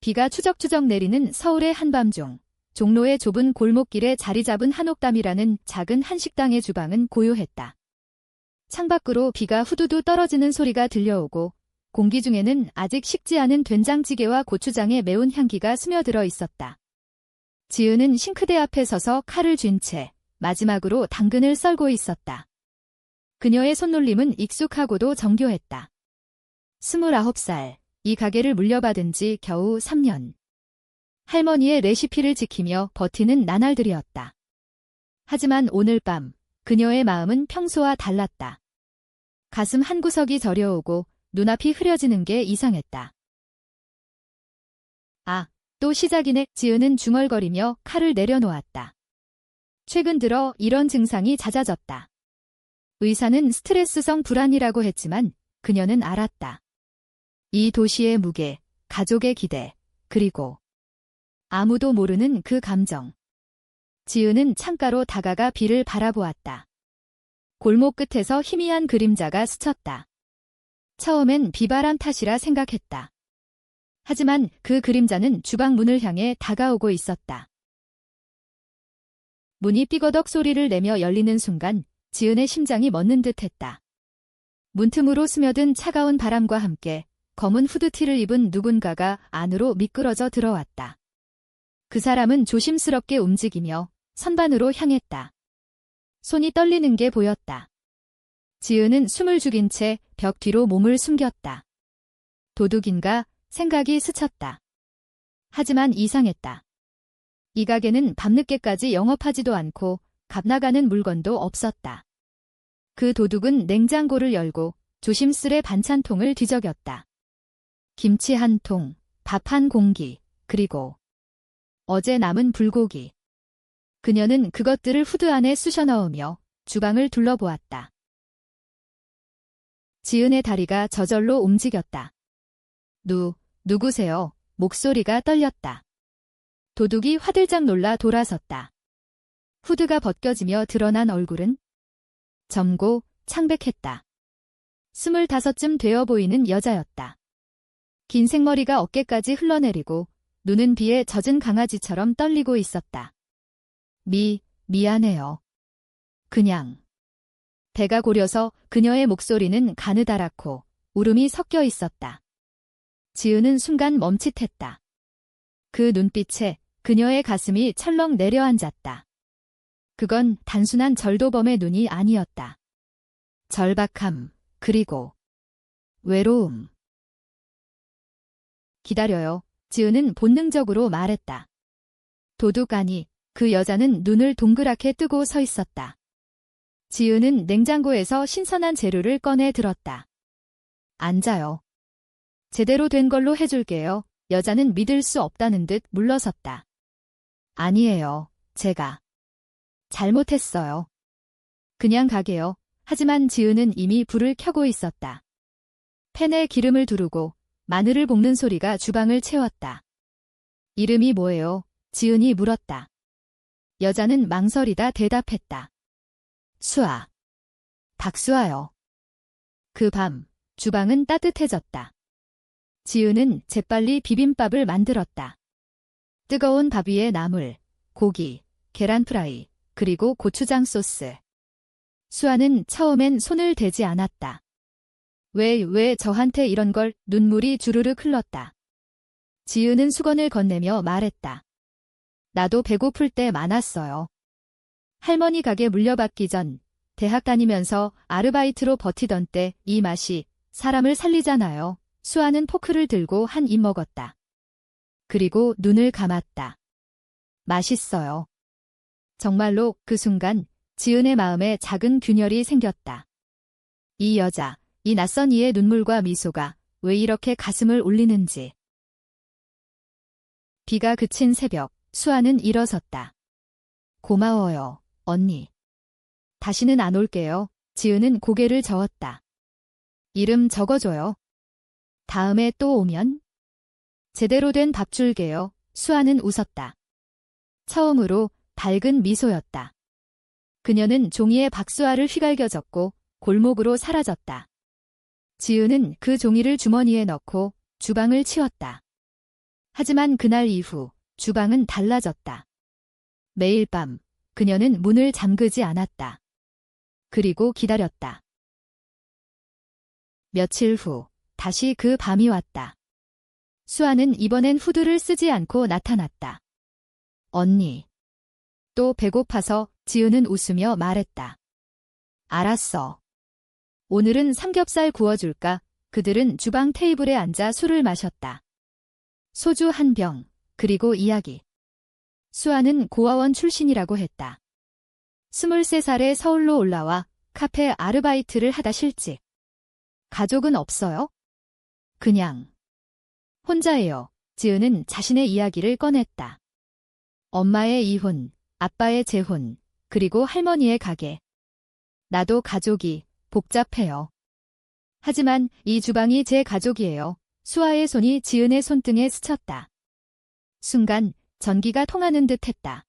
비가 추적추적 내리는 서울의 한밤중, 종로의 좁은 골목길에 자리 잡은 한옥담이라는 작은 한식당의 주방은 고요했다. 창밖으로 비가 후두두 떨어지는 소리가 들려오고 공기 중에는 아직 식지 않은 된장찌개와 고추장의 매운 향기가 스며들어 있었다. 지은은 싱크대 앞에 서서 칼을 쥔 채 마지막으로 당근을 썰고 있었다. 그녀의 손놀림은 익숙하고도 정교했다. 29살, 이 가게를 물려받은 지 겨우 3년. 할머니의 레시피를 지키며 버티는 나날들이었다. 하지만 오늘 밤 그녀의 마음은 평소와 달랐다. 가슴 한구석이 저려오고 눈앞이 흐려지는 게 이상했다. 아, 또 시작이네. 지은은 중얼거리며 칼을 내려놓았다. 최근 들어 이런 증상이 잦아졌다. 의사는 스트레스성 불안이라고 했지만 그녀는 알았다. 이 도시의 무게, 가족의 기대, 그리고 아무도 모르는 그 감정. 지은은 창가로 다가가 비를 바라보았다. 골목 끝에서 희미한 그림자가 스쳤다. 처음엔 비바람 탓이라 생각했다. 하지만 그 그림자는 주방 문을 향해 다가오고 있었다. 문이 삐거덕 소리를 내며 열리는 순간 지은의 심장이 멎는 듯했다. 문틈으로 스며든 차가운 바람과 함께 검은 후드티를 입은 누군가가 안으로 미끄러져 들어왔다. 그 사람은 조심스럽게 움직이며 선반으로 향했다. 손이 떨리는 게 보였다. 지은은 숨을 죽인 채 벽 뒤로 몸을 숨겼다. 도둑인가 생각이 스쳤다. 하지만 이상했다. 이 가게는 밤늦게까지 영업하지도 않고 값 나가는 물건도 없었다. 그 도둑은 냉장고를 열고 조심스레 반찬통을 뒤적였다. 김치 한 통, 밥 한 공기, 그리고 어제 남은 불고기. 그녀는 그것들을 후드 안에 쑤셔 넣으며 주방을 둘러보았다. 지은의 다리가 저절로 움직였다. 누구세요? 목소리가 떨렸다. 도둑이 화들짝 놀라 돌아섰다. 후드가 벗겨지며 드러난 얼굴은 젊고 창백했다. 25쯤 되어 보이는 여자였다. 긴 생머리가 어깨까지 흘러내리고 눈은 비에 젖은 강아지처럼 떨리고 있었다. 미안해요. 그냥. 배가 고려서 그녀의 목소리는 가느다랗고 울음이 섞여 있었다. 지은은 순간 멈칫했다. 그 눈빛에 그녀의 가슴이 철렁 내려앉았다. 그건 단순한 절도범의 눈이 아니었다. 절박함, 그리고 외로움. 기다려요. 지은은 본능적으로 말했다. 도둑 아니, 그 여자는 눈을 동그랗게 뜨고 서 있었다. 지은은 냉장고에서 신선한 재료를 꺼내 들었다. 앉아요. 제대로 된 걸로 해줄게요. 여자는 믿을 수 없다는 듯 물러섰다. 아니에요. 제가 잘못했어요. 그냥 가게요. 하지만 지은은 이미 불을 켜고 있었다. 팬에 기름을 두르고 마늘을 볶는 소리가 주방을 채웠다. 이름이 뭐예요? 지은이 물었다. 여자는 망설이다 대답했다. 수아. 박수아요. 그 밤, 주방은 따뜻해졌다. 지은은 재빨리 비빔밥을 만들었다. 뜨거운 밥 위에 나물, 고기, 계란 프라이, 그리고 고추장 소스. 수아는 처음엔 손을 대지 않았다. 왜 저한테 이런 걸? 눈물이 주르륵 흘렀다. 지은은 수건을 건네며 말했다. 나도 배고플 때 많았어요. 할머니 가게 물려받기 전 대학 다니면서 아르바이트로 버티던 때 이 맛이 사람을 살리잖아요. 수아는 포크를 들고 한 입 먹었다. 그리고 눈을 감았다. 맛있어요. 정말로 그 순간 지은의 마음에 작은 균열이 생겼다. 이 여자, 이 낯선 이의 눈물과 미소가 왜 이렇게 가슴을 울리는지. 비가 그친 새벽, 수아는 일어섰다. 고마워요, 언니. 다시는 안 올게요. 지은은 고개를 저었다. 이름 적어줘요. 다음에 또 오면? 제대로 된 밥 줄게요. 수아는 웃었다. 처음으로 밝은 미소였다. 그녀는 종이에 박수아를 휘갈겨 적고 골목으로 사라졌다. 지은은 그 종이를 주머니에 넣고 주방을 치웠다. 하지만 그날 이후 주방은 달라졌다. 매일 밤 그녀는 문을 잠그지 않았다. 그리고 기다렸다. 며칠 후 다시 그 밤이 왔다. 수아는 이번엔 후드를 쓰지 않고 나타났다. 언니. 또 배고파서 지은은 웃으며 말했다. 알았어. 오늘은 삼겹살 구워줄까? 그들은 주방 테이블에 앉아 술을 마셨다. 소주 한 병, 그리고 이야기. 수아는 고아원 출신이라고 했다. 23살에 서울로 올라와 카페 아르바이트를 하다 실직. 가족은 없어요? 그냥. 혼자예요. 지은은 자신의 이야기를 꺼냈다. 엄마의 이혼, 아빠의 재혼, 그리고 할머니의 가게. 나도 가족이 복잡해요. 하지만 이 주방이 제 가족이에요. 수아의 손이 지은의 손등에 스쳤다. 순간 전기가 통하는 듯 했다.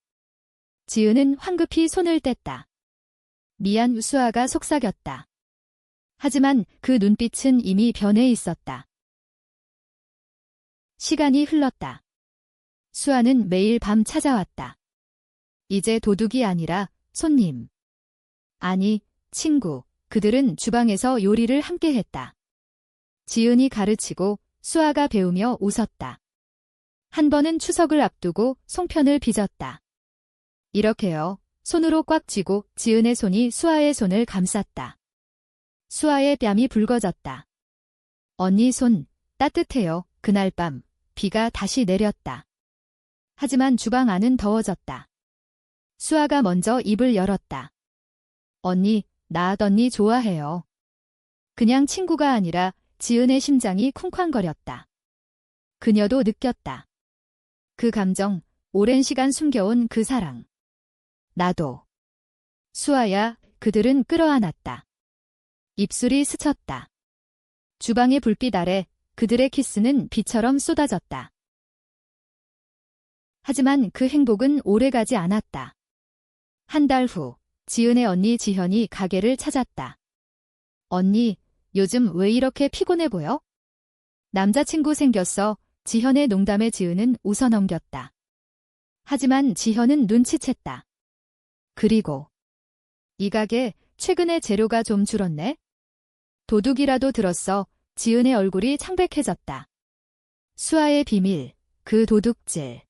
지은은 황급히 손을 뗐다. 미안, 수아가 속삭였다. 하지만 그 눈빛은 이미 변해 있었다. 시간이 흘렀다. 수아는 매일 밤 찾아왔다. 이제 도둑이 아니라 손님. 아니, 친구. 그들은 주방에서 요리를 함께 했다. 지은이 가르치고 수아가 배우며 웃었다. 한 번은 추석을 앞두고 송편을 빚었다. 이렇게요. 손으로 꽉 쥐고 지은의 손이 수아의 손을 감쌌다. 수아의 뺨이 붉어졌다. 언니 손, 따뜻해요. 그날 밤, 비가 다시 내렸다. 하지만 주방 안은 더워졌다. 수아가 먼저 입을 열었다. 언니, 나 언니 좋아해요. 그냥 친구가 아니라 지은의 심장이 쿵쾅거렸다. 그녀도 느꼈다. 그 감정, 오랜 시간 숨겨온 그 사랑. 나도. 수아야, 그들은 끌어안았다. 입술이 스쳤다. 주방의 불빛 아래 그들의 키스는 비처럼 쏟아졌다. 하지만 그 행복은 오래가지 않았다. 한 달 후, 지은의 언니 지현이 가게를 찾았다. 언니, 요즘 왜 이렇게 피곤해 보여? 남자친구 생겼어. 지현의 농담에 지은은 웃어넘겼다. 하지만 지현은 눈치챘다. 그리고 이 가게 최근에 재료가 좀 줄었네? 도둑이라도 들었어. 지은의 얼굴이 창백해졌다. 수아의 비밀, 그 도둑질.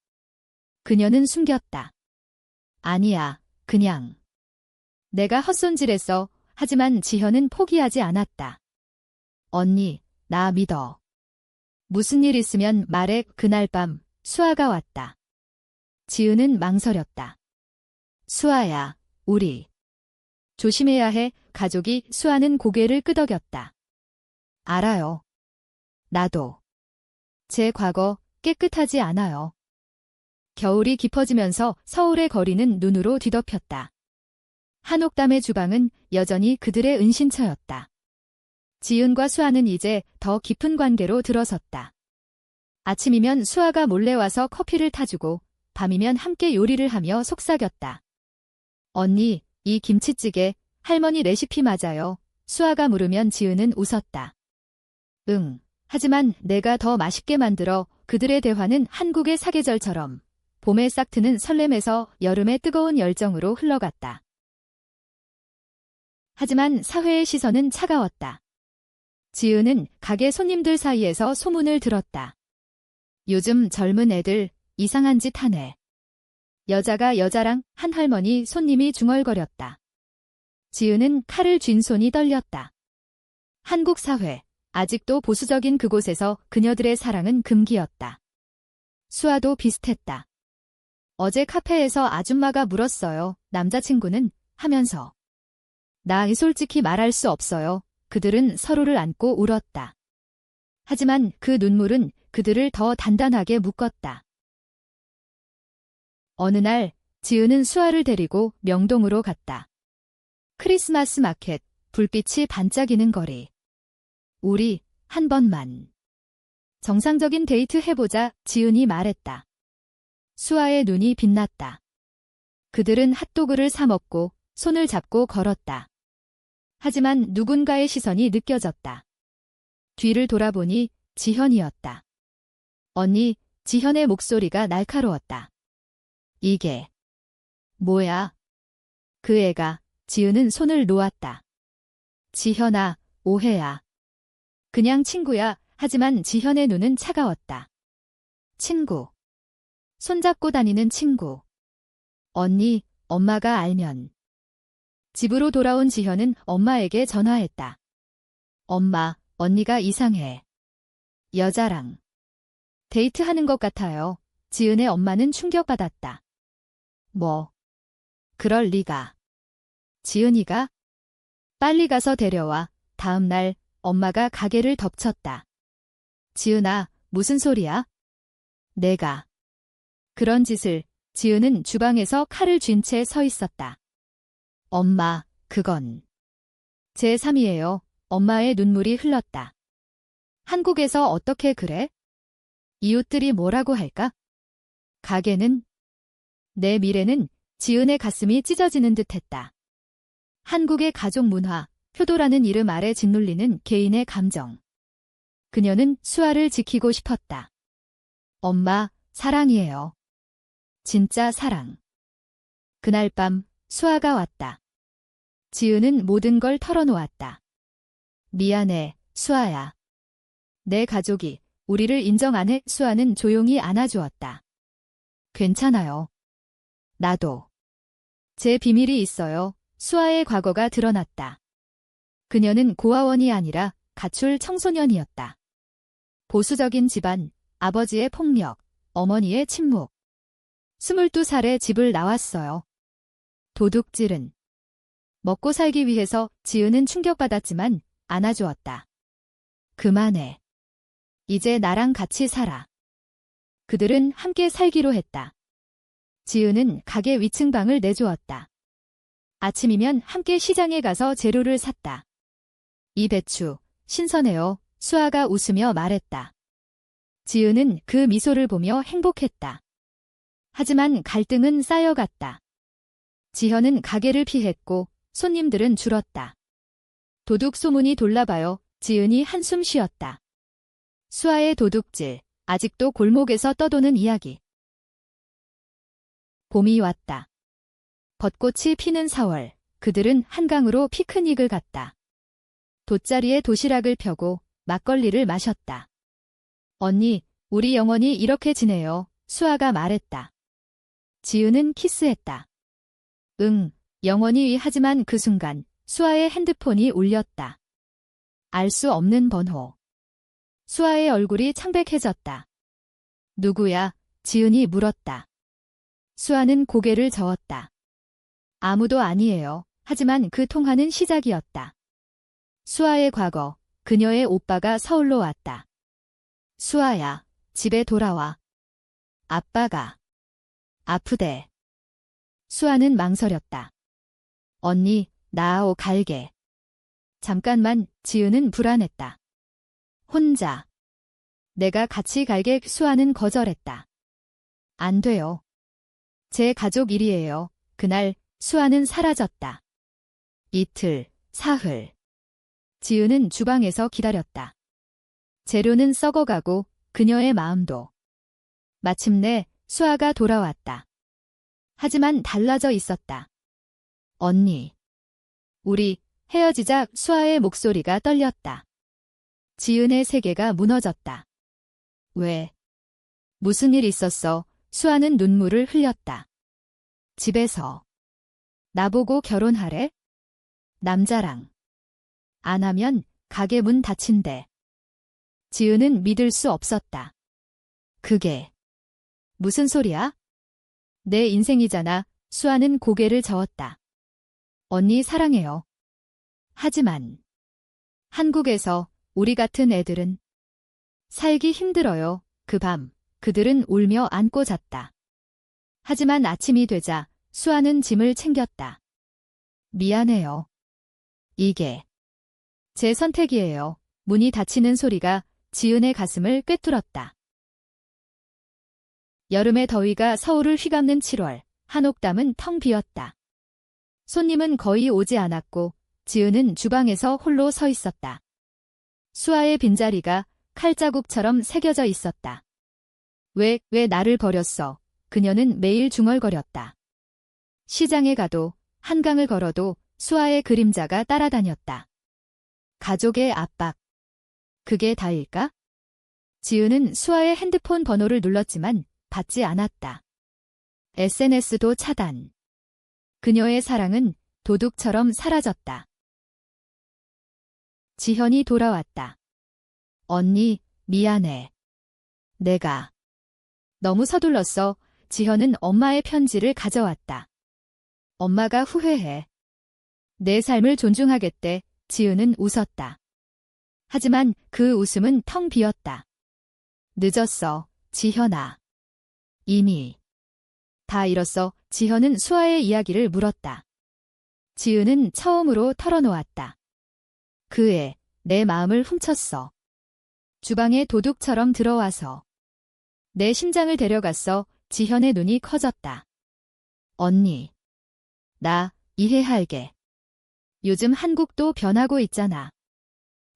그녀는 숨겼다. 아니야, 그냥. 내가 헛손질했어. 하지만 지현은 포기하지 않았다. 언니, 나 믿어. 무슨 일 있으면 말해. 그날 밤 수아가 왔다. 지은은 망설였다. 수아야, 우리. 조심해야 해. 가족이. 수아는 고개를 끄덕였다. 알아요. 나도. 제 과거 깨끗하지 않아요. 겨울이 깊어지면서 서울의 거리는 눈으로 뒤덮였다. 한옥담의 주방은 여전히 그들의 은신처였다. 지은과 수아는 이제 더 깊은 관계로 들어섰다. 아침이면 수아가 몰래 와서 커피를 타주고 밤이면 함께 요리를 하며 속삭였다. 언니, 이 김치찌개 할머니 레시피 맞아요? 수아가 물으면 지은은 웃었다. 응, 하지만 내가 더 맛있게 만들어. 그들의 대화는 한국의 사계절처럼 봄에 싹 트는 설렘에서 여름의 뜨거운 열정으로 흘러갔다. 하지만 사회의 시선은 차가웠다. 지은은 가게 손님들 사이에서 소문을 들었다. 요즘 젊은 애들 이상한 짓 하네. 여자가 여자랑 한 할머니 손님이 중얼거렸다. 지은은 칼을 쥔 손이 떨렸다. 한국 사회, 아직도 보수적인 그곳에서 그녀들의 사랑은 금기였다. 수아도 비슷했다. 어제 카페에서 아줌마가 물었어요. 남자친구는? 하면서. 나 솔직히 말할 수 없어요. 그들은 서로를 안고 울었다. 하지만 그 눈물은 그들을 더 단단하게 묶었다. 어느 날 지은은 수아를 데리고 명동으로 갔다. 크리스마스 마켓, 불빛이 반짝이는 거리. 우리 한 번만. 정상적인 데이트 해보자. 지은이 말했다. 수아의 눈이 빛났다. 그들은 핫도그를 사 먹고 손을 잡고 걸었다. 하지만 누군가의 시선이 느껴졌다. 뒤를 돌아보니 지현이었다. 언니, 지현의 목소리가 날카로웠다. 이게 뭐야? 그 애가 지은은 손을 놓았다. 지현아, 오해야. 그냥 친구야. 하지만 지현의 눈은 차가웠다. 친구. 손잡고 다니는 친구. 언니, 엄마가 알면. 집으로 돌아온 지현은 엄마에게 전화했다. 엄마, 언니가 이상해. 여자랑 데이트하는 것 같아요. 지은의 엄마는 충격받았다. 뭐? 그럴 리가. 지은이가? 빨리 가서 데려와. 다음 날 엄마가 가게를 덮쳤다. 지은아, 무슨 소리야? 내가. 그런 짓을. 지은은 주방에서 칼을 쥔 채 서 있었다. 엄마, 그건 제3이에요. 엄마의 눈물이 흘렀다. 한국에서 어떻게 그래? 이웃들이 뭐라고 할까? 가게는? 내 미래는? 지은의 가슴이 찢어지는 듯했다. 한국의 가족 문화, 효도라는 이름 아래 짓눌리는 개인의 감정. 그녀는 수아를 지키고 싶었다. 엄마, 사랑이에요. 진짜 사랑. 그날 밤 수아가 왔다. 지은은 모든 걸 털어놓았다. 미안해, 수아야. 내 가족이 우리를 인정 안 해. 수아는 조용히 안아주었다. 괜찮아요. 나도. 제 비밀이 있어요. 수아의 과거가 드러났다. 그녀는 고아원이 아니라 가출 청소년이었다. 보수적인 집안, 아버지의 폭력, 어머니의 침묵. 22살에 집을 나왔어요. 도둑질은. 먹고 살기 위해서. 지은은 충격받았지만 안아주었다. 그만해. 이제 나랑 같이 살아. 그들은 함께 살기로 했다. 지은은 가게 위층 방을 내주었다. 아침이면 함께 시장에 가서 재료를 샀다. 이 배추, 신선해요. 수아가 웃으며 말했다. 지은은 그 미소를 보며 행복했다. 하지만 갈등은 쌓여갔다. 지현은 가게를 피했고 손님들은 줄었다. 도둑 소문이 돌나봐요. 지은이 한숨 쉬었다. 수아의 도둑질, 아직도 골목에서 떠도는 이야기. 봄이 왔다. 벚꽃이 피는 4월, 그들은 한강으로 피크닉을 갔다. 돗자리에 도시락을 펴고 막걸리를 마셨다. 언니, 우리 영원히 이렇게 지내요. 수아가 말했다. 지은은 키스했다. 응, 영원히. 하지만 그 순간 수아의 핸드폰이 울렸다. 알 수 없는 번호. 수아의 얼굴이 창백해졌다. 누구야? 지은이 물었다. 수아는 고개를 저었다. 아무도 아니에요. 하지만 그 통화는 시작이었다. 수아의 과거, 그녀의 오빠가 서울로 왔다. 수아야, 집에 돌아와. 아빠가 아프대. 수아는 망설였다. 언니, 나아오 갈게. 잠깐만. 지은은 불안했다. 혼자. 내가 같이 갈게. 수아는 거절했다. 안 돼요. 제 가족 일이에요. 그날 수아는 사라졌다. 이틀, 사흘. 지은은 주방에서 기다렸다. 재료는 썩어가고 그녀의 마음도. 마침내 수아가 돌아왔다. 하지만 달라져 있었다. 언니. 우리 헤어지자. 수아의 목소리가 떨렸다. 지은의 세계가 무너졌다. 왜? 무슨 일 있었어? 수아는 눈물을 흘렸다. 집에서. 나보고 결혼하래? 남자랑. 안 하면 가게 문 닫힌대. 지은은 믿을 수 없었다. 그게 무슨 소리야? 내 인생이잖아. 수아는 고개를 저었다. 언니 사랑해요. 하지만 한국에서 우리 같은 애들은 살기 힘들어요. 그 밤 그들은 울며 안고 잤다. 하지만 아침이 되자 수아는 짐을 챙겼다. 미안해요. 이게 제 선택이에요. 문이 닫히는 소리가 지은의 가슴을 꿰뚫었다. 여름의 더위가 서울을 휘감는 7월, 한옥담은 텅 비었다. 손님은 거의 오지 않았고 지은은 주방에서 홀로 서 있었다. 수아의 빈자리가 칼자국처럼 새겨져 있었다. 왜 나를 버렸어? 그녀는 매일 중얼거렸다. 시장에 가도, 한강을 걸어도 수아의 그림자가 따라다녔다. 가족의 압박. 그게 다일까? 지은은 수아의 핸드폰 번호를 눌렀지만 받지 않았다. SNS도 차단. 그녀의 사랑은 도둑처럼 사라졌다. 지현이 돌아왔다. 언니, 미안해. 내가 너무 서둘렀어. 지현은 엄마의 편지를 가져왔다. 엄마가 후회해. 내 삶을 존중하겠대. 지은은 웃었다. 하지만 그 웃음은 텅 비었다. 늦었어, 지현아. 이미 다 잃었어. 지현은 수아의 이야기를 물었다. 지은은 처음으로 털어놓았다. 그애, 내 마음을 훔쳤어. 주방에 도둑처럼 들어와서 내 심장을 데려갔어. 지현의 눈이 커졌다. 언니, 나 이해할게. 요즘 한국도 변하고 있잖아.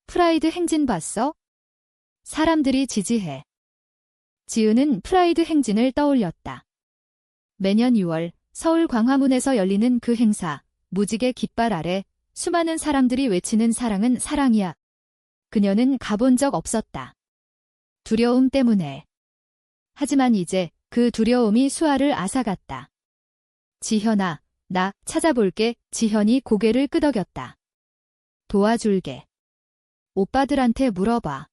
프라이드 행진 봤어? 사람들이 지지해. 지은은 프라이드 행진을 떠올렸다. 매년 6월 서울 광화문에서 열리는 그 행사, 무지개 깃발 아래 수많은 사람들이 외치는 사랑은 사랑이야. 그녀는 가본 적 없었다. 두려움 때문에. 하지만 이제 그 두려움이 수아를 앗아갔다. 지현아, 나 찾아볼게. 지현이 고개를 끄덕였다. 도와줄게. 오빠들한테 물어봐.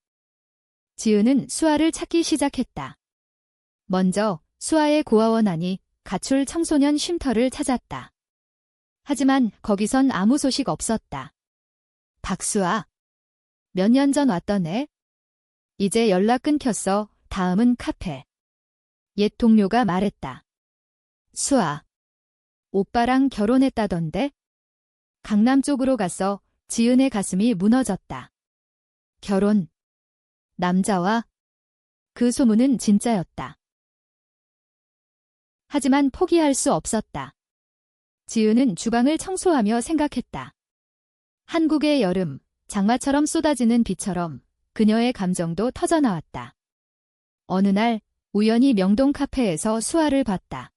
지은은 수아를 찾기 시작했다. 먼저 수아의 고아원 안이 가출 청소년 쉼터를 찾았다. 하지만 거기선 아무 소식 없었다. 박수아. 몇 년 전 왔던 애? 이제 연락 끊겼어. 다음은 카페. 옛 동료가 말했다. 수아. 오빠랑 결혼했다던데? 강남 쪽으로 갔어. 지은의 가슴이 무너졌다. 결혼. 남자와? 그 소문은 진짜였다. 하지만 포기할 수 없었다. 지은은 주방을 청소하며 생각했다. 한국의 여름, 장마처럼 쏟아지는 비처럼 그녀의 감정도 터져나왔다. 어느 날 우연히 명동 카페에서 수아를 봤다.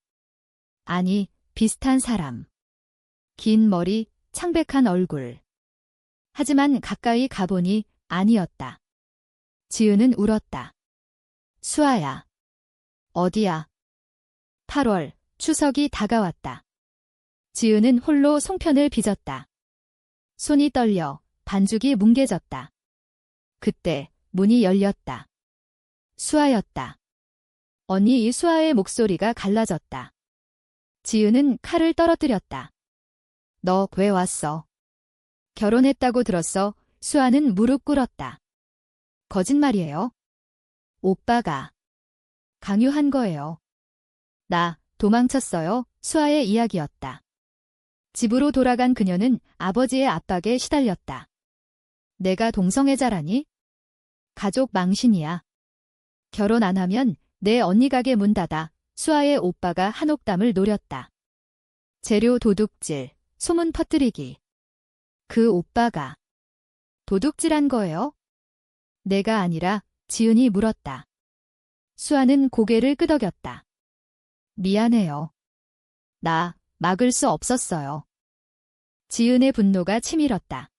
아니, 비슷한 사람. 긴 머리, 창백한 얼굴. 하지만 가까이 가보니 아니었다. 지은은 울었다. 수아야. 어디야? 8월, 추석이 다가왔다. 지은은 홀로 송편을 빚었다. 손이 떨려 반죽이 뭉개졌다. 그때 문이 열렸다. 수아였다. 언니 수아의 목소리가 갈라졌다. 지은은 칼을 떨어뜨렸다. 너 왜 왔어? 결혼했다고 들었어. 수아는 무릎 꿇었다. 거짓말이에요. 오빠가 강요한 거예요. 나 도망쳤어요. 수아의 이야기였다. 집으로 돌아간 그녀는 아버지의 압박에 시달렸다. 내가 동성애자라니? 가족 망신이야. 결혼 안 하면 내 언니 가게 문 닫아. 수아의 오빠가 한옥담을 노렸다. 재료 도둑질, 소문 퍼뜨리기. 그 오빠가 도둑질한 거예요? 내가 아니라 지은이 물었다. 수아는 고개를 끄덕였다. 미안해요. 나 막을 수 없었어요. 지은의 분노가 치밀었다.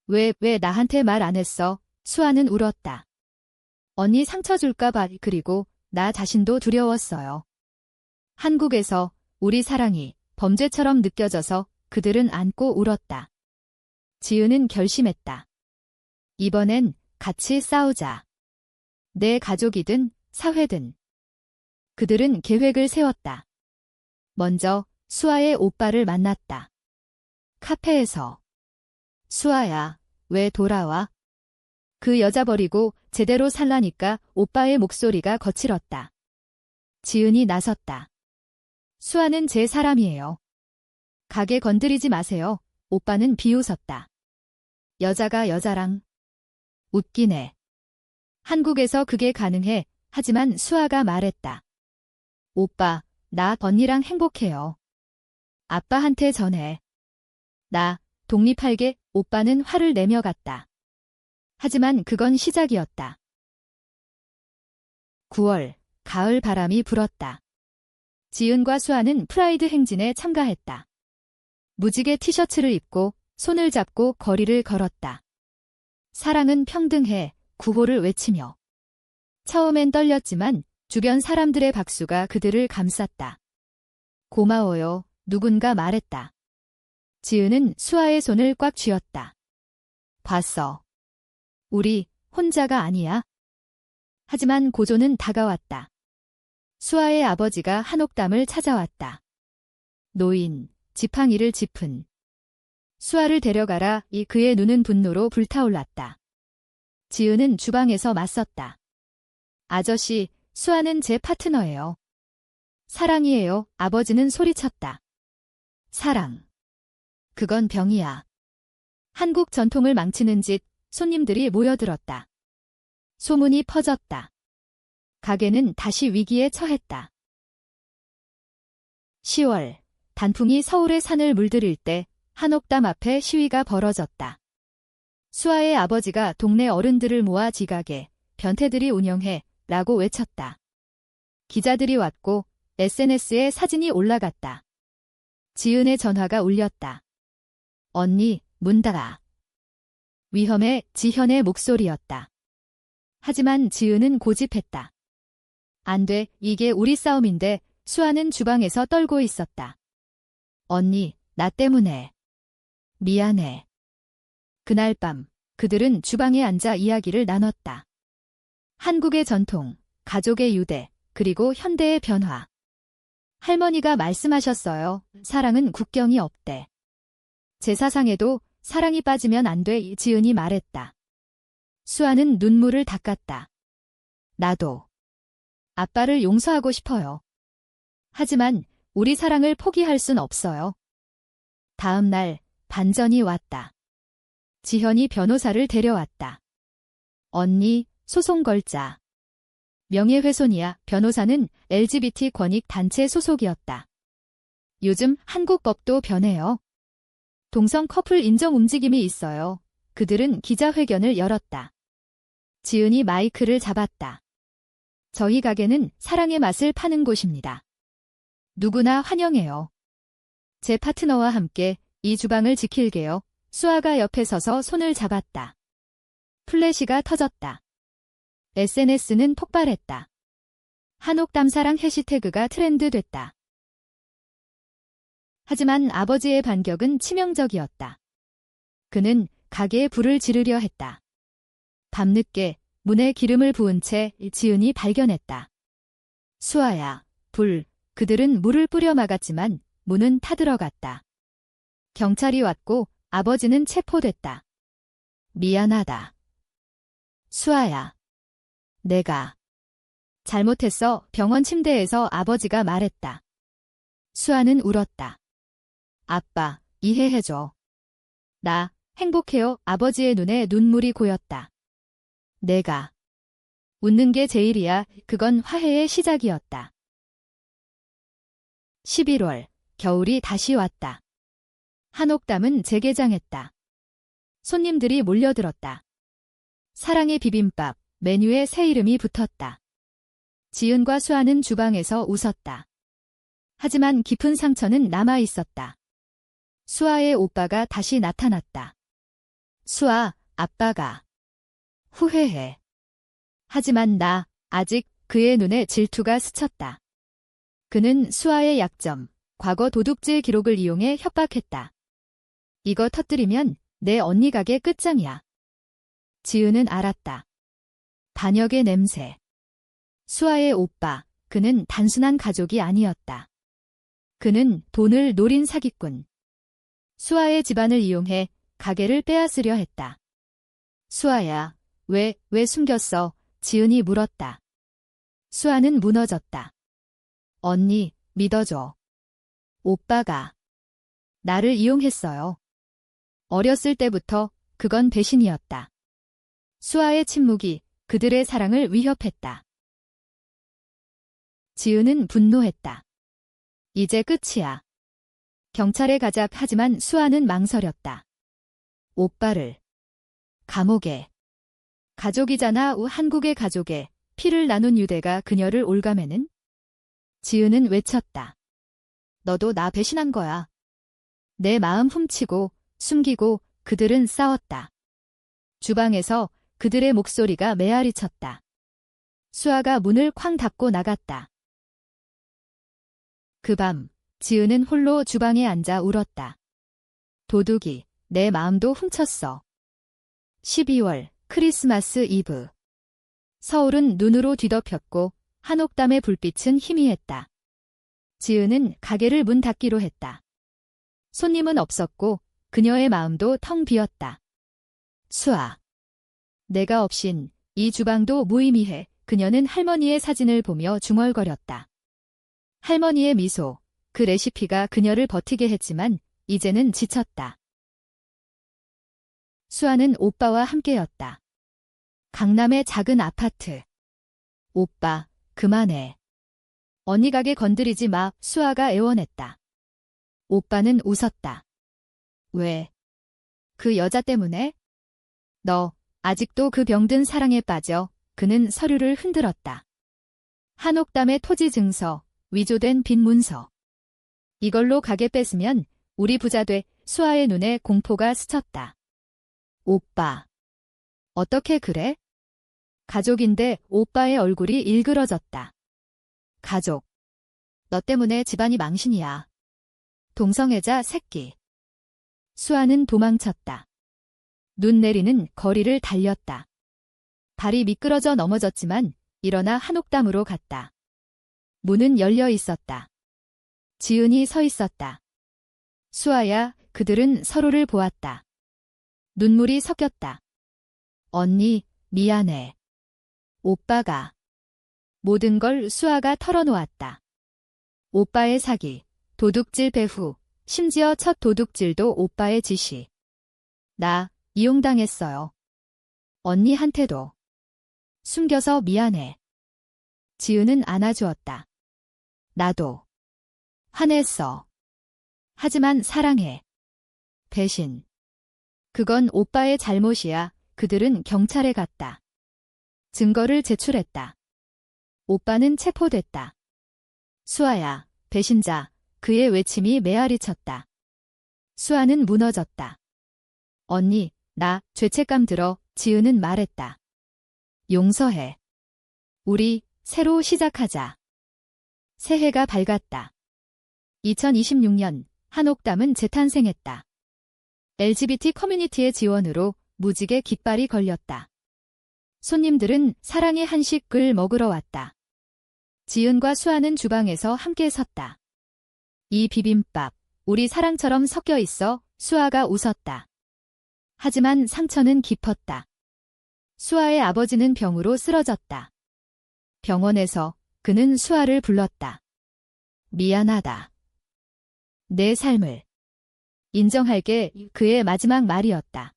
왜 나한테 말 안 했어? 수아는 울었다. 언니 상처 줄까 봐. 그리고 나 자신도 두려웠어요. 한국에서 우리 사랑이 범죄처럼 느껴져서 그들은 안고 울었다. 지은은 결심했다. 이번엔 같이 싸우자. 내 가족이든 사회든. 그들은 계획을 세웠다. 먼저 수아의 오빠를 만났다. 카페에서. 수아야, 왜 돌아와? 그 여자 버리고 제대로 살라니까. 오빠의 목소리가 거칠었다. 지은이 나섰다. 수아는 제 사람이에요. 가게 건드리지 마세요. 오빠는 비웃었다. 여자가 여자랑. 웃기네. 한국에서 그게 가능해. 하지만 수아가 말했다. 오빠, 나 언니랑 행복해요. 아빠한테 전해. 나 독립할게. 오빠는 화를 내며 갔다. 하지만 그건 시작이었다. 9월, 가을 바람이 불었다. 지은과 수아는 프라이드 행진에 참가했다. 무지개 티셔츠를 입고 손을 잡고 거리를 걸었다. 사랑은 평등해 구호를 외치며. 처음엔 떨렸지만 주변 사람들의 박수가 그들을 감쌌다. 고마워요, 누군가 말했다. 지은은 수아의 손을 꽉 쥐었다. 봤어. 우리 혼자가 아니야. 하지만 고조는 다가왔다. 수아의 아버지가 한옥담을 찾아왔다. 노인, 지팡이를 짚은. 수아를 데려가라. 그의 눈은 분노로 불타올랐다. 지은은 주방에서 맞섰다. 아저씨, 수아는 제 파트너예요. 사랑이에요. 아버지는 소리쳤다. 사랑. 그건 병이야. 한국 전통을 망치는 짓. 손님들이 모여들었다. 소문이 퍼졌다. 가게는 다시 위기에 처했다. 10월, 단풍이 서울의 산을 물들일 때 한옥담 앞에 시위가 벌어졌다. 수아의 아버지가 동네 어른들을 모아 지가게, 변태들이 운영해 라고 외쳤다. 기자들이 왔고 SNS에 사진이 올라갔다. 지은의 전화가 울렸다. 언니, 문 닫아. 위험해. 지현의 목소리였다. 하지만 지은은 고집했다. 안 돼. 이게 우리 싸움인데. 수아는 주방에서 떨고 있었다. 언니, 나 때문에. 미안해. 그날 밤 그들은 주방에 앉아 이야기를 나눴다. 한국의 전통, 가족의 유대, 그리고 현대의 변화. 할머니가 말씀하셨어요. 사랑은 국경이 없대. 제사상에도 사랑이 빠지면 안 돼. 지은이 말했다. 수아는 눈물을 닦았다. 나도. 아빠를 용서하고 싶어요. 하지만 우리 사랑을 포기할 순 없어요. 다음 날 반전이 왔다. 지현이 변호사를 데려왔다. 언니, 소송 걸자. 명예훼손이야. 변호사는 LGBT 권익 단체 소속이었다. 요즘 한국 법도 변해요. 동성 커플 인정 움직임이 있어요. 그들은 기자회견을 열었다. 지은이 마이크를 잡았다. 저희 가게는 사랑의 맛을 파는 곳입니다. 누구나 환영해요. 제 파트너와 함께 이 주방을 지킬게요. 수아가 옆에 서서 손을 잡았다. 플래시가 터졌다. SNS는 폭발했다. 한옥담사랑 해시태그가 트렌드됐다. 하지만 아버지의 반격은 치명적이었다. 그는 가게에 불을 지르려 했다. 밤늦게 문에 기름을 부은 채 지은이 발견했다. 수아야, 불. 그들은 물을 뿌려 막았지만 문은 타들어갔다. 경찰이 왔고 아버지는 체포됐다. 미안하다. 수아야. 내가 잘못했어. 병원 침대에서 아버지가 말했다. 수아는 울었다. 아빠, 이해해줘. 나 행복해요. 아버지의 눈에 눈물이 고였다. 내가 웃는 게 제일이야. 그건 화해의 시작이었다. 11월, 겨울이 다시 왔다. 한옥담은 재개장했다. 손님들이 몰려들었다. 사랑의 비빔밥, 메뉴에 새 이름이 붙었다. 지은과 수아는 주방에서 웃었다. 하지만 깊은 상처는 남아 있었다. 수아의 오빠가 다시 나타났다. 수아, 아빠가 후회해. 하지만 나 아직 그의 눈에 질투가 스쳤다. 그는 수아의 약점, 과거 도둑질 기록을 이용해 협박했다. 이거 터뜨리면 내 언니 가게 끝장이야. 지은은 알았다. 반역의 냄새. 수아의 오빠, 그는 단순한 가족이 아니었다. 그는 돈을 노린 사기꾼. 수아의 집안을 이용해 가게를 빼앗으려 했다. 수아야, 왜 숨겼어? 지은이 물었다. 수아는 무너졌다. 언니, 믿어줘. 오빠가 나를 이용했어요. 어렸을 때부터 그건 배신이었다. 수아의 침묵이 그들의 사랑을 위협했다. 지은은 분노했다. 이제 끝이야. 경찰에 가자. 하지만 수아는 망설였다. 오빠를 감옥에. 가족이잖아. 한국의 가족에 피를 나눈 유대가 그녀를 올가매는? 지은은 외쳤다. 너도 나 배신한 거야. 내 마음 훔치고 숨기고 그들은 싸웠다. 주방에서 그들의 목소리가 메아리쳤다. 수아가 문을 쾅 닫고 나갔다. 그 밤, 지은은 홀로 주방에 앉아 울었다. 도둑이 내 마음도 훔쳤어. 12월 크리스마스 이브. 서울은 눈으로 뒤덮였고 한옥담의 불빛은 희미했다. 지은은 가게를 문 닫기로 했다. 손님은 없었고 그녀의 마음도 텅 비었다. 수아. 내가 없인 이 주방도 무의미해. 그녀는 할머니의 사진을 보며 중얼거렸다. 할머니의 미소, 그 레시피가 그녀를 버티게 했지만 이제는 지쳤다. 수아는 오빠와 함께였다. 강남의 작은 아파트. 오빠, 그만해. 언니 가게 건드리지 마. 수아가 애원했다. 오빠는 웃었다. 왜? 그 여자 때문에? 너 아직도 그 병든 사랑에 빠져. 그는 서류를 흔들었다. 한옥담의 토지 증서, 위조된 빈 문서. 이걸로 가게 뺏으면 우리 부자 돼. 수아의 눈에 공포가 스쳤다. 오빠. 어떻게 그래? 가족인데 오빠의 얼굴이 일그러졌다. 가족. 너 때문에 집안이 망신이야. 동성애자 새끼. 수아는 도망쳤다. 눈 내리는 거리를 달렸다. 발이 미끄러져 넘어졌지만 일어나 한옥담으로 갔다. 문은 열려 있었다. 지은이 서 있었다. 수아야, 그들은 서로를 보았다. 눈물이 섞였다. 언니, 미안해. 오빠가. 모든 걸 수아가 털어놓았다. 오빠의 사기, 도둑질 배후, 심지어 첫 도둑질도 오빠의 지시. 나 이용당했어요. 언니한테도. 숨겨서 미안해. 지은은 안아주었다. 나도. 화냈어. 하지만 사랑해. 배신. 그건 오빠의 잘못이야. 그들은 경찰에 갔다. 증거를 제출했다. 오빠는 체포됐다. 수아야, 배신자. 그의 외침이 메아리쳤다. 수아는 무너졌다. 언니, 나 죄책감 들어. 지은은 말했다. 용서해. 우리 새로 시작하자. 새해가 밝았다. 2026년 한옥담은 재탄생했다. LGBT 커뮤니티의 지원으로 무지개 깃발이 걸렸다. 손님들은 사랑의 한식을 먹으러 왔다. 지은과 수아는 주방에서 함께 섰다. 이 비빔밥, 우리 사랑처럼 섞여 있어. 수아가 웃었다. 하지만 상처는 깊었다. 수아의 아버지는 병으로 쓰러졌다. 병원에서 그는 수아를 불렀다. 미안하다. 내 삶을 인정할게. 그의 마지막 말이었다.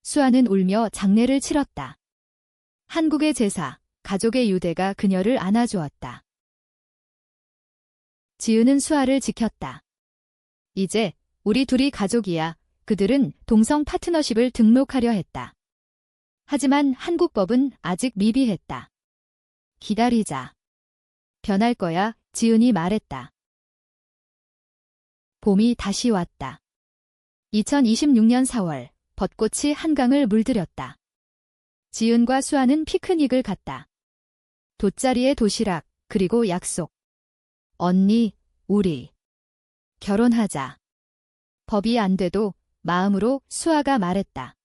수아는 울며 장례를 치렀다. 한국의 제사, 가족의 유대가 그녀를 안아주었다. 지은은 수아를 지켰다. 이제 우리 둘이 가족이야. 그들은 동성 파트너십을 등록하려 했다. 하지만 한국 법은 아직 미비했다. 기다리자. 변할 거야. 지은이 말했다. 봄이 다시 왔다. 2026년 4월, 벚꽃이 한강을 물들였다. 지은과 수아는 피크닉을 갔다. 돗자리에 도시락, 그리고 약속. 언니, 우리 결혼하자. 법이 안 돼도 마음으로 수아가 말했다.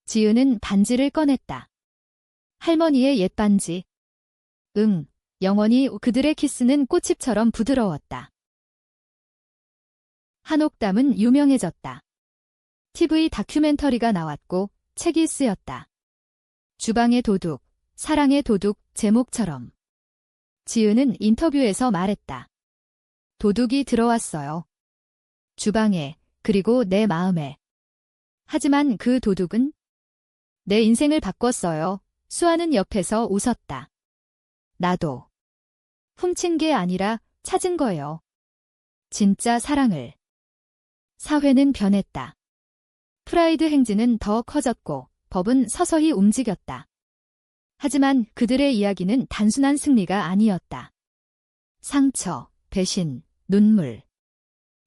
지은은 반지를 꺼냈다. 할머니의 옛 반지. 응, 영원히. 그들의 키스는 꽃잎처럼 부드러웠다. 한옥담은 유명해졌다. TV 다큐멘터리가 나왔고 책이 쓰였다. 주방의 도둑, 사랑의 도둑 제목처럼. 지은은 인터뷰에서 말했다. 도둑이 들어왔어요. 주방에, 그리고 내 마음에. 하지만 그 도둑은 내 인생을 바꿨어요. 수아는 옆에서 웃었다. 나도. 훔친 게 아니라 찾은 거예요. 진짜 사랑을. 사회는 변했다. 프라이드 행진은 더 커졌고 법은 서서히 움직였다. 하지만 그들의 이야기는 단순한 승리가 아니었다. 상처, 배신, 눈물.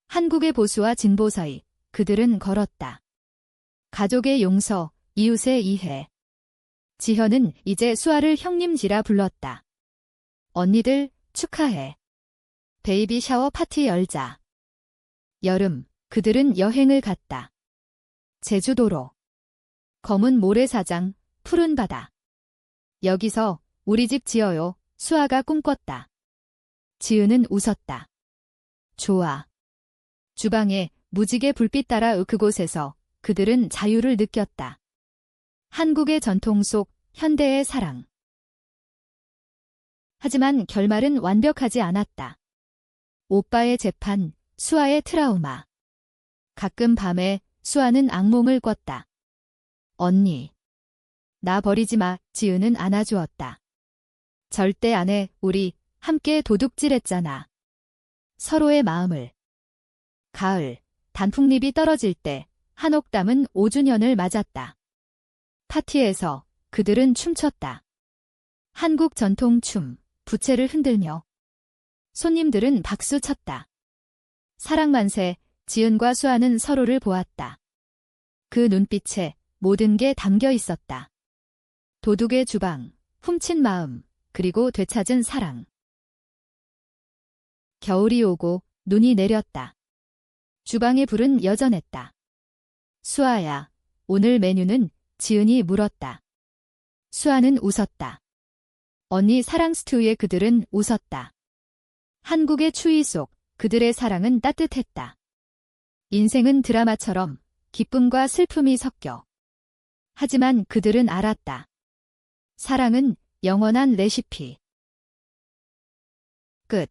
한국의 보수와 진보 사이 그들은 걸었다. 가족의 용서, 이웃의 이해. 지현은 이제 수아를 형님지라 불렀다. 언니들 축하해. 베이비 샤워 파티 열자. 여름, 그들은 여행을 갔다. 제주도로. 검은 모래사장, 푸른 바다. 여기서 우리 집 지어요, 수아가 꿈꿨다. 지은은 웃었다. 좋아. 주방에 무지개 불빛 따라 그곳에서 그들은 자유를 느꼈다. 한국의 전통 속 현대의 사랑. 하지만 결말은 완벽하지 않았다. 오빠의 재판, 수아의 트라우마. 가끔 밤에 수아는 악몽을 꿨다. 언니. 나 버리지 마, 지은은 안아주었다. 절대 안 해, 우리 함께 도둑질했잖아. 서로의 마음을. 가을, 단풍잎이 떨어질 때 한옥담은 5주년을 맞았다. 파티에서 그들은 춤췄다. 한국 전통 춤, 부채를 흔들며. 손님들은 박수 쳤다. 사랑 만세, 지은과 수아는 서로를 보았다. 그 눈빛에 모든 게 담겨 있었다. 도둑의 주방, 훔친 마음, 그리고 되찾은 사랑. 겨울이 오고 눈이 내렸다. 주방의 불은 여전했다. 수아야, 오늘 메뉴는? 지은이 물었다. 수아는 웃었다. 언니 사랑 스튜에 그들은 웃었다. 한국의 추위 속 그들의 사랑은 따뜻했다. 인생은 드라마처럼 기쁨과 슬픔이 섞여. 하지만 그들은 알았다. 사랑은 영원한 레시피. 끝.